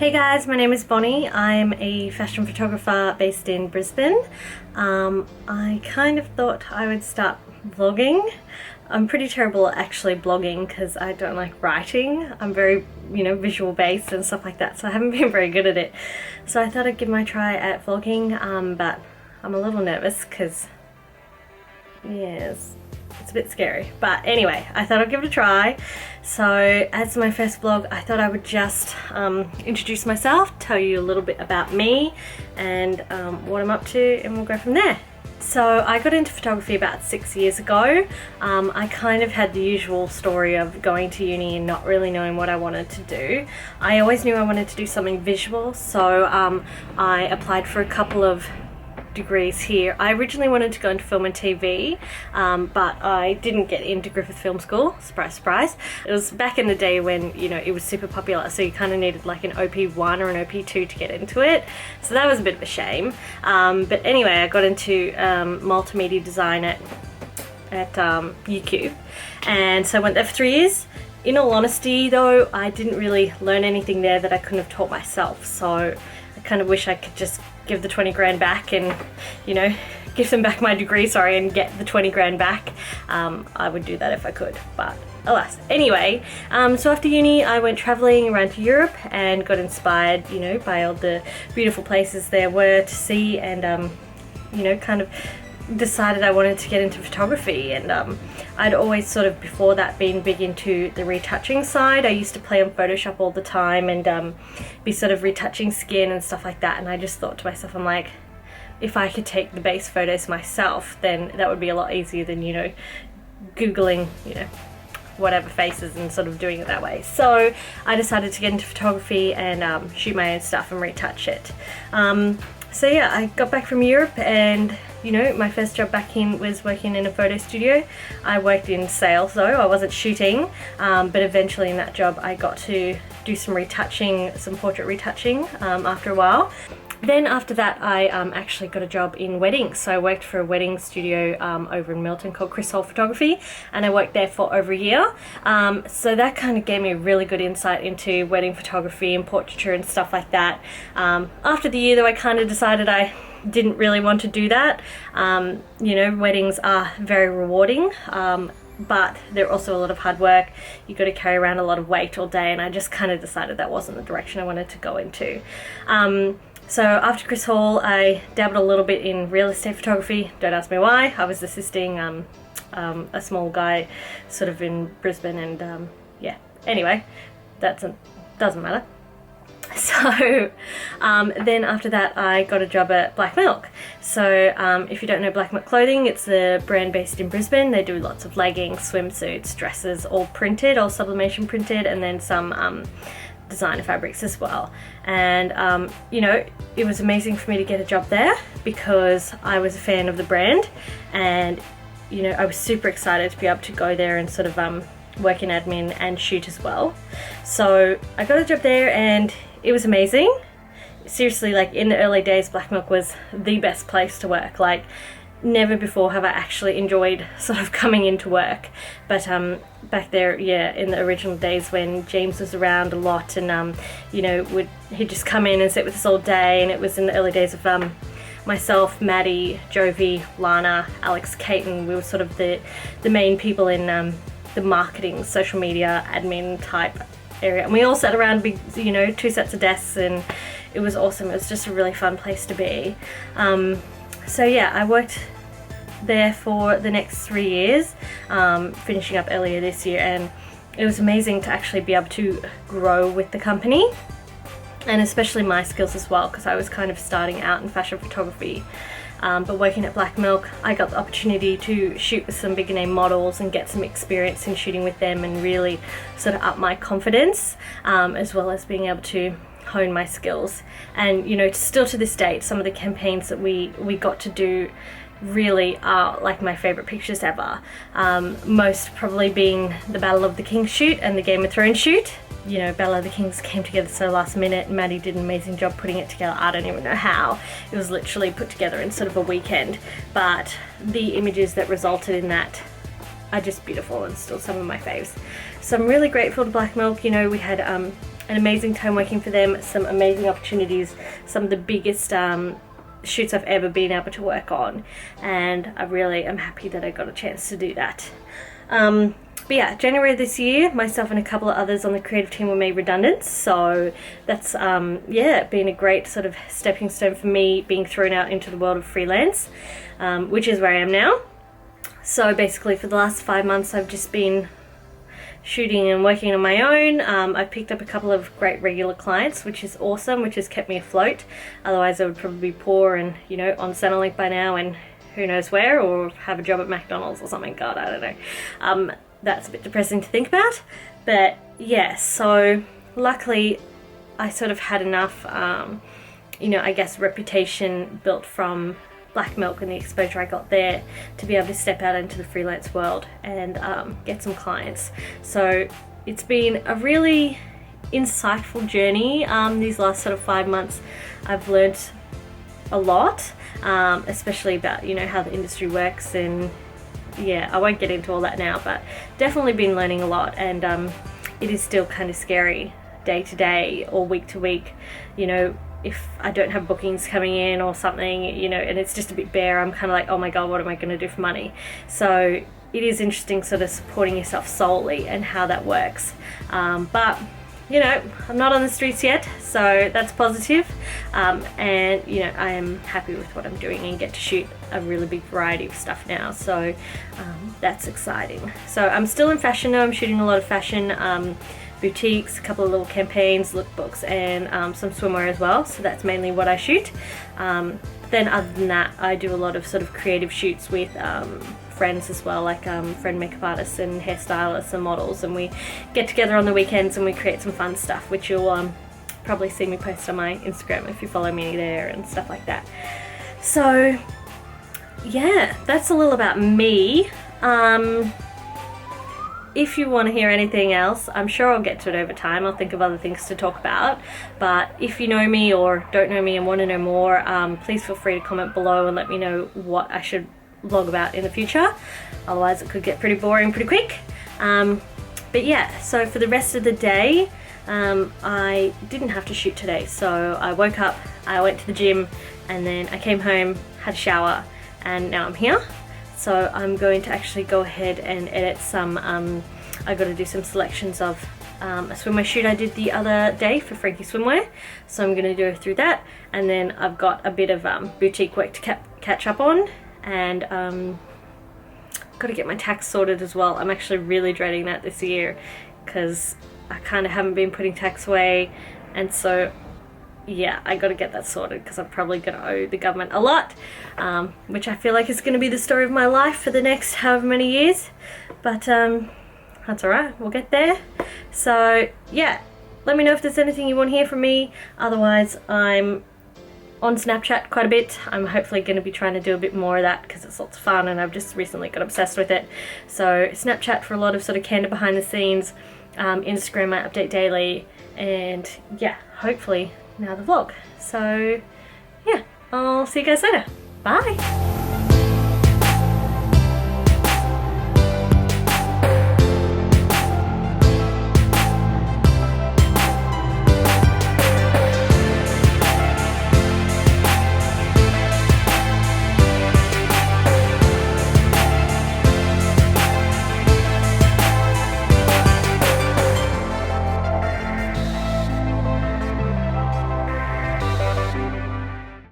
Hey guys, my name is Bonnie. I'm a fashion photographer based in Brisbane. I kind of thought I would start vlogging. I'm pretty terrible at actually blogging because I don't like writing. I'm very, visual based and stuff like that, so I haven't been very good at it. So I thought I'd give my try at vlogging, but I'm a little nervous because, yes, it's a bit scary. But anyway, I thought I'd give it a try. So as my first vlog, I thought I would just introduce myself, tell you a little bit about me and what I'm up to, and we'll go from there. So I got into photography about 6 years ago. I kind of had the usual story of going to uni and not really knowing what I wanted to do. I always knew I wanted to do something visual, so I applied for a couple of degrees here. I originally wanted to go into film and TV, but I didn't get into Griffith Film School. Surprise, surprise. It was back in the day when, it was super popular, so you kind of needed like an OP1 or an OP2 to get into it. So that was a bit of a shame. But anyway, I got into multimedia design at UQ, and so I went there for 3 years. In all honesty though, I didn't really learn anything there that I couldn't have taught myself, so I kind of wish I could just give the 20 grand back and, give them back my degree, and get the 20 grand back. I would do that if I could, but alas. Anyway, so after uni, I went traveling around to Europe and got inspired, by all the beautiful places there were to see, and, kind of decided I wanted to get into photography. And I'd always sort of before that been big into the retouching side. I used to play on Photoshop all the time and be sort of retouching skin and stuff like that, and I just thought to myself, I'm like, if I could take the base photos myself, then that would be a lot easier than googling whatever faces and sort of doing it that way. So I decided to get into photography and shoot my own stuff and retouch it. So yeah, I got back from Europe, and my first job back in was working in a photo studio. I worked in sales though, I wasn't shooting, but eventually in that job I got to do some retouching, some portrait retouching after a while. Then after that I actually got a job in weddings. So I worked for a wedding studio over in Milton called Chris Hall Photography, and I worked there for over a year. So that kind of gave me a really good insight into wedding photography and portraiture and stuff like that. After the year though, I kind of decided I didn't really want to do that. Weddings are very rewarding, but they're also a lot of hard work. You got to carry around a lot of weight all day, and I just kind of decided that wasn't the direction I wanted to go into. So after Chris Hall, I dabbled a little bit in real estate photography. Don't ask me why. I was assisting a small guy sort of in Brisbane, and yeah, anyway, that doesn't matter. So then after that I got a job at Black Milk. So if you don't know Black Milk Clothing, it's a brand based in Brisbane. They do lots of leggings, swimsuits, dresses, all printed, all sublimation printed, and then some designer fabrics as well. And it was amazing for me to get a job there because I was a fan of the brand, and I was super excited to be able to go there and sort of work in admin and shoot as well. So I got a job there and it was amazing. Seriously, like in the early days, Black Milk was the best place to work. Like never before have I actually enjoyed sort of coming into work. But back there, yeah, in the original days when James was around a lot, and he'd just come in and sit with us all day, and it was in the early days of myself, Maddie, Jovi, Lana, Alex, Caton. We were sort of the main people in the marketing, social media, admin type area, and we all sat around big, 2 sets of desks, and it was awesome. It was just a really fun place to be. So yeah, I worked there for the next 3 years, finishing up earlier this year, and it was amazing to actually be able to grow with the company, and especially my skills as well, because I was kind of starting out in fashion photography. But working at Black Milk, I got the opportunity to shoot with some bigger name models and get some experience in shooting with them, and really sort of up my confidence, as well as being able to hone my skills. And still to this date, some of the campaigns that we got to do really are like my favorite pictures ever. Most probably being the Battle of the Kings shoot and the Game of Thrones shoot. Battle of the Kings came together so last minute. Maddie did an amazing job putting it together. I don't even know how. It was literally put together in sort of a weekend, but the images that resulted in that are just beautiful and still some of my faves. So I'm really grateful to Black Milk. We had an amazing time working for them, some amazing opportunities, some of the biggest shoots I've ever been able to work on, and I really am happy that I got a chance to do that. But yeah, January this year, myself and a couple of others on the creative team were made redundant, so that's yeah, been a great sort of stepping stone for me, being thrown out into the world of freelance, which is where I am now. So basically for the last 5 months I've just been shooting and working on my own. I've picked up a couple of great regular clients, which is awesome, which has kept me afloat. Otherwise I would probably be poor and, you know, on Centrelink by now and who knows where, or have a job at McDonald's or something. God, I don't know. That's a bit depressing to think about. But yeah, so luckily I sort of had enough, you know, I guess reputation built from Black Milk and the exposure I got there to be able to step out into the freelance world and get some clients. So it's been a really insightful journey. These last sort of 5 months I've learned a lot, especially about, you know, how the industry works, and yeah, I won't get into all that now, but definitely been learning a lot. And it is still kind of scary day to day or week to week, you know, if I don't have bookings coming in or something, you know, and it's just a bit bare, I'm kind of like, oh my god, what am I going to do for money? So it is interesting sort of supporting yourself solely and how that works. But you know, I'm not on the streets yet, so that's positive. And you know, I am happy with what I'm doing and get to shoot a really big variety of stuff now, so that's exciting. So I'm still in fashion though. I'm shooting a lot of fashion, boutiques, a couple of little campaigns, lookbooks, and some swimwear as well, so that's mainly what I shoot. Then other than that, I do a lot of sort of creative shoots with friends as well, like friend makeup artists and hairstylists and models, and we get together on the weekends and we create some fun stuff, which you'll probably see me post on my Instagram if you follow me there and stuff like that. So yeah, that's a little about me. If you want to hear anything else, I'm sure I'll get to it over time. I'll think of other things to talk about. But if you know me or don't know me and want to know more, please feel free to comment below and let me know what I should vlog about in the future. Otherwise it could get pretty boring pretty quick. But yeah, so for the rest of the day, I didn't have to shoot today. So I woke up, I went to the gym, and then I came home, had a shower, and now I'm here. So I'm going to actually go ahead and edit some, I got to do some selections of a swimwear shoot I did the other day for Frankie Swimwear. So I'm going to go through that, and then I've got a bit of boutique work to catch up on, and got to get my tax sorted as well. I'm actually really dreading that this year because I kind of haven't been putting tax away, and so yeah, I got to get that sorted because I'm probably going to owe the government a lot, which I feel like is going to be the story of my life for the next however many years. But that's alright, we'll get there. So yeah, let me know if there's anything you want to hear from me. Otherwise, I'm on Snapchat quite a bit. I'm hopefully going to be trying to do a bit more of that because it's lots of fun and I've just recently got obsessed with it. So Snapchat for a lot of sort of candid behind the scenes, Instagram I update daily, and yeah, hopefully now the vlog. So yeah, I'll see you guys later. Bye!